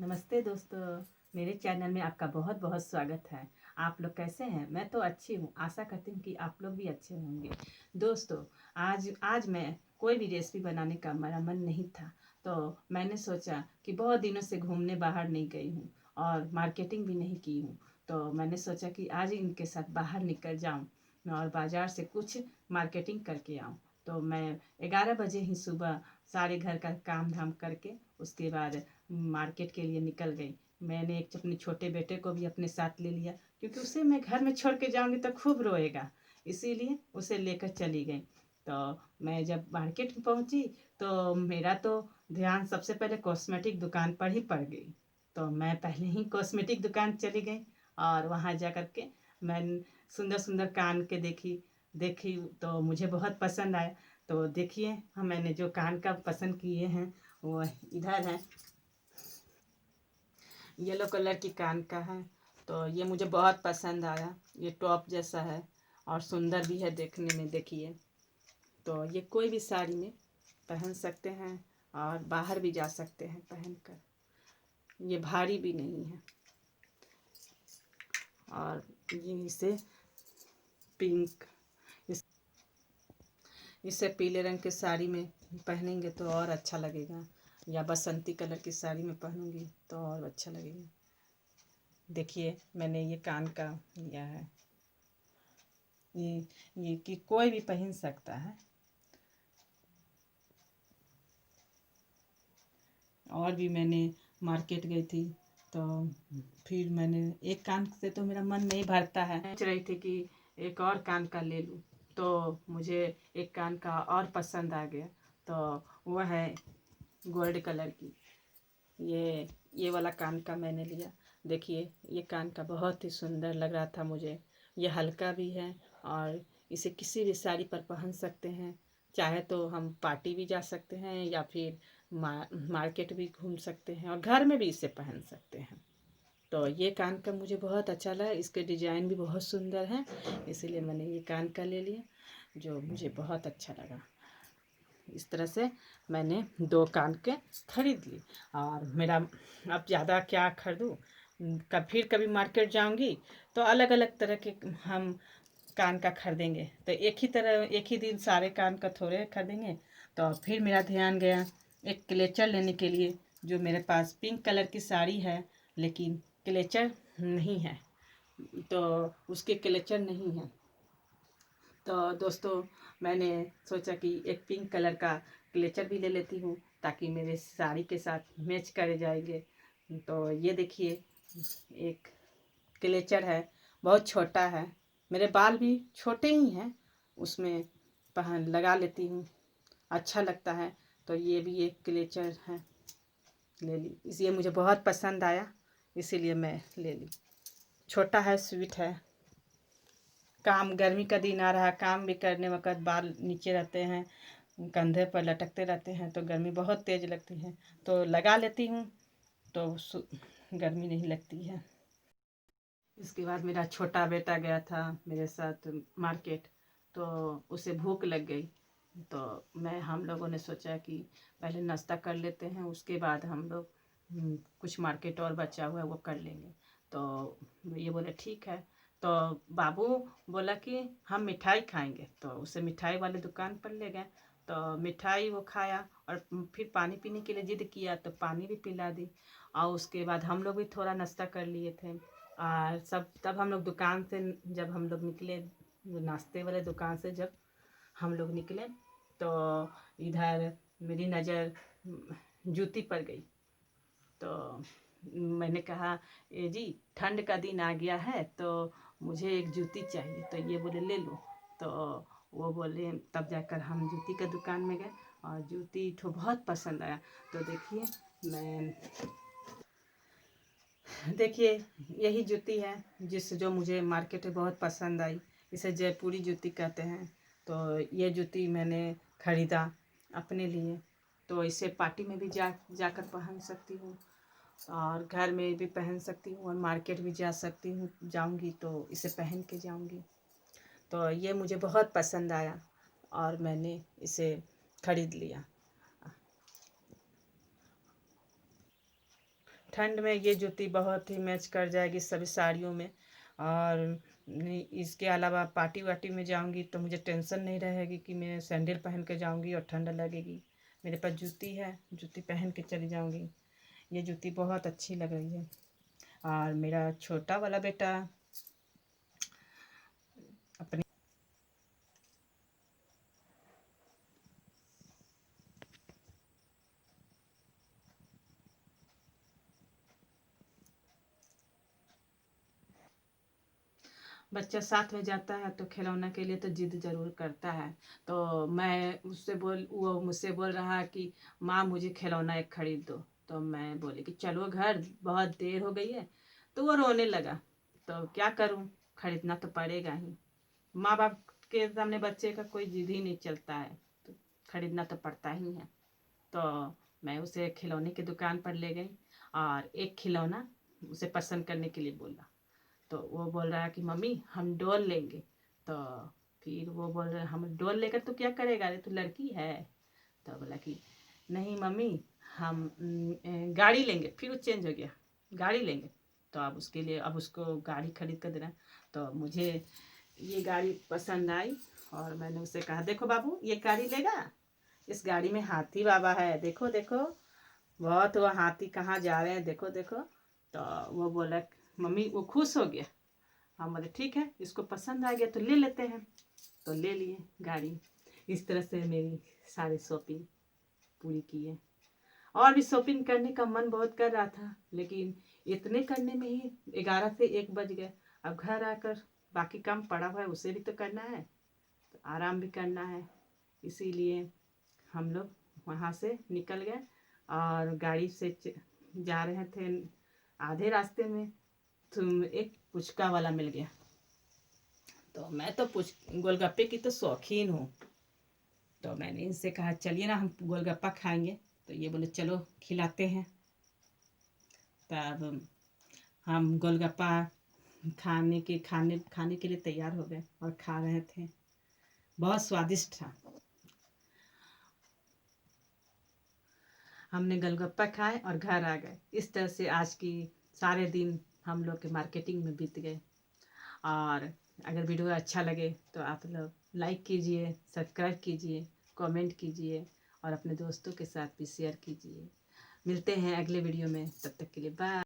नमस्ते दोस्तों, मेरे चैनल में आपका बहुत बहुत स्वागत है। आप लोग कैसे हैं? मैं तो अच्छी हूँ। आशा करती हूँ कि आप लोग भी अच्छे होंगे। दोस्तों, आज आज मैं कोई भी रेसिपी बनाने का मेरा मन नहीं था, तो मैंने सोचा कि बहुत दिनों से घूमने बाहर नहीं गई हूँ और मार्केटिंग भी नहीं की हूँ। तो मैंने सोचा कि आज इनके साथ बाहर निकल जाऊँ और बाज़ार से कुछ मार्केटिंग करके आऊँ। तो मैं 11 बजे ही सुबह सारे घर का काम धाम करके उसके बाद मार्केट के लिए निकल गई। मैंने एक अपने छोटे बेटे को भी अपने साथ ले लिया, क्योंकि उसे मैं घर में छोड़ के जाऊंगी तो खूब रोएगा। इसीलिए उसे लेकर चली गई। तो मैं जब मार्केट में पहुंची तो मेरा तो ध्यान सबसे पहले कॉस्मेटिक दुकान पर ही पड़ गई। तो मैं पहले ही कॉस्मेटिक दुकान चली गई और वहां जा कर के मैं सुंदर सुंदर कान के देखी देखी तो मुझे बहुत पसंद आया। तो देखिए, हम मैंने जो कान का पसंद किए हैं वो इधर है। येलो कलर की कान का है। तो ये मुझे बहुत पसंद आया। ये टॉप जैसा है और सुंदर भी है देखने में। देखिए, तो ये कोई भी साड़ी में पहन सकते हैं और बाहर भी जा सकते हैं पहनकर। ये भारी भी नहीं है। और ये पिंक इस इसे पीले रंग की साड़ी में पहनेंगे तो और अच्छा लगेगा, या बसंती कलर की साड़ी में पहनूंगी तो और अच्छा लगेगा। देखिए, मैंने ये कान का लिया है। ये कि कोई भी पहन सकता है। और भी मैंने मार्केट गई थी तो फिर मैंने एक कान से तो मेरा मन नहीं भरता है। सोच रही थी कि एक और कान का ले लूं, तो मुझे एक कान का और पसंद आ गया। तो वह है गोल्ड कलर की। ये वाला कान का मैंने लिया। देखिए, ये कान का बहुत ही सुंदर लग रहा था मुझे। ये हल्का भी है और इसे किसी भी साड़ी पर पहन सकते हैं। चाहे तो हम पार्टी भी जा सकते हैं या फिर मार्केट भी घूम सकते हैं और घर में भी इसे पहन सकते हैं। तो ये कान का मुझे बहुत अच्छा लगा। इसके डिजाइन भी बहुत सुंदर है, इसीलिए मैंने ये कान का ले लिया, जो मुझे बहुत अच्छा लगा। इस तरह से मैंने 2 कान के खरीद ली। और मेरा अब ज़्यादा क्या खरीदूँ। कभी मार्केट जाऊंगी तो अलग अलग तरह के हम कान का खरीदेंगे। तो एक ही दिन सारे कान का थोड़े खरीदेंगे। तो फिर मेरा ध्यान गया एक क्लेचर लेने के लिए। जो मेरे पास पिंक कलर की साड़ी है, लेकिन क्लेचर नहीं है। तो उसके क्लेचर नहीं है। तो दोस्तों, मैंने सोचा कि एक पिंक कलर का क्लेचर भी ले लेती हूँ, ताकि मेरे साड़ी के साथ मैच कर जाएंगे। तो ये देखिए, एक क्लेचर है, बहुत छोटा है। मेरे बाल भी छोटे ही हैं, उसमें पहन लगा लेती हूँ, अच्छा लगता है। तो ये भी एक क्लेचर है, ले ली। इसलिए मुझे बहुत पसंद आया, इसीलिए मैं ले ली। छोटा है, स्वीट है। काम गर्मी का दिन आ रहा है, काम भी करने वक्त बाल नीचे रहते हैं, कंधे पर लटकते रहते हैं, तो गर्मी बहुत तेज़ लगती है। तो लगा लेती हूँ तो गर्मी नहीं लगती है। इसके बाद मेरा छोटा बेटा गया था मेरे साथ मार्केट। तो उसे भूख लग गई। तो हम लोगों ने सोचा कि पहले नाश्ता कर लेते हैं, उसके बाद हम लोग कुछ मार्केट और बचा हुआ है वो कर लेंगे। तो ये बोले ठीक है। तो बाबू बोला कि हम मिठाई खाएंगे, तो उसे मिठाई वाले दुकान पर ले गए। तो मिठाई वो खाया और फिर पानी पीने के लिए जिद किया, तो पानी भी पिला दी। और उसके बाद हम लोग भी थोड़ा नाश्ता कर लिए थे। सब तब हम लोग दुकान से जब हम लोग निकले, नाश्ते वाले दुकान से जब हम लोग निकले, तो इधर मेरी नज़र जूती पर गई। तो मैंने कहा, ए जी, ठंड का दिन आ गया है तो मुझे एक जूती चाहिए। तो ये बोले ले लो। तो वो बोले, तब जाकर हम जूती का दुकान में गए और जूती तो बहुत पसंद आया। तो देखिए, यही जूती है जो मुझे मार्केट में बहुत पसंद आई। इसे जयपुरी जूती कहते हैं। तो ये जूती मैंने ख़रीदा अपने लिए। तो इसे पार्टी में भी जाकर पहन सकती हूँ और घर में भी पहन सकती हूँ और मार्केट भी जाऊँगी तो इसे पहन के जाऊँगी। तो ये मुझे बहुत पसंद आया और मैंने इसे ख़रीद लिया। ठंड में ये जूती बहुत ही मैच कर जाएगी सभी साड़ियों में। और इसके अलावा पार्टी वार्टी में जाऊंगी तो मुझे टेंशन नहीं रहेगी कि मैं सैंडल पहन के जाऊंगी और ठंड लगेगी। मेरे पास जूती है, जूती पहन के चली जाऊंगी। ये जूती बहुत अच्छी लग रही है। और मेरा छोटा वाला बेटा अपने बच्चा साथ में जाता है तो खिलौना के लिए तो जिद जरूर करता है। तो मैं उससे बोल वो मुझसे बोल रहा है कि माँ मुझे खिलौना एक खरीद दो। तो मैं बोली कि चलो घर, बहुत देर हो गई है। तो वो रोने लगा। तो क्या करूँ, खरीदना तो पड़ेगा ही। माँ बाप के सामने बच्चे का कोई जिद ही नहीं चलता है, तो खरीदना तो पड़ता ही है। तो मैं उसे खिलौने की दुकान पर ले गई और एक खिलौना उसे पसंद करने के लिए बोला। तो वो बोल रहा है कि मम्मी हम डॉल लेंगे। तो फिर वो बोल रहा है हम डॉल लेकर तो क्या करेगा, अरे तू लड़की है। तो बोला कि नहीं मम्मी हम गाड़ी लेंगे। फिर वो चेंज हो गया, गाड़ी लेंगे। तो अब उसके लिए अब उसको गाड़ी खरीद कर देना। तो मुझे ये गाड़ी पसंद आई और मैंने उससे कहा देखो बाबू ये गाड़ी लेगा, इस गाड़ी में हाथी बाबा है, देखो देखो, बहुत वो हाथी कहाँ जा रहे हैं, देखो देखो। तो वो बोला मम्मी, वो खुश हो गया। हम बोले ठीक है, इसको पसंद आ गया तो ले लेते हैं। तो ले लिए गाड़ी। इस तरह से मेरी सारी शॉपिंग पूरी की है। और भी शॉपिंग करने का मन बहुत कर रहा था, लेकिन इतने करने में ही 11 से 1 बज गए। अब घर आकर बाकी काम पड़ा हुआ है उसे भी तो करना है, तो आराम भी करना है। इसीलिए हम लोग वहाँ से निकल गए और गाड़ी से जा रहे थे। आधे रास्ते में तो एक पुचका वाला मिल गया। तो मैं तो गोलगप्पे की तो शौकीन हूँ। तो मैंने इनसे कहा चलिए ना हम गोलगप्पा खाएंगे। तो ये बोले चलो खिलाते हैं। तब हम गोलगप्पा खाने के लिए तैयार हो गए और खा रहे थे। बहुत स्वादिष्ट था। हमने गोलगप्पा खाए और घर आ गए। इस तरह से आज की सारे दिन हम लोग के मार्केटिंग में बीत गए। और अगर वीडियो अच्छा लगे तो आप लोग लाइक कीजिए, सब्सक्राइब कीजिए, कमेंट कीजिए और अपने दोस्तों के साथ भी शेयर कीजिए। मिलते हैं अगले वीडियो में, तब तक के लिए बाय।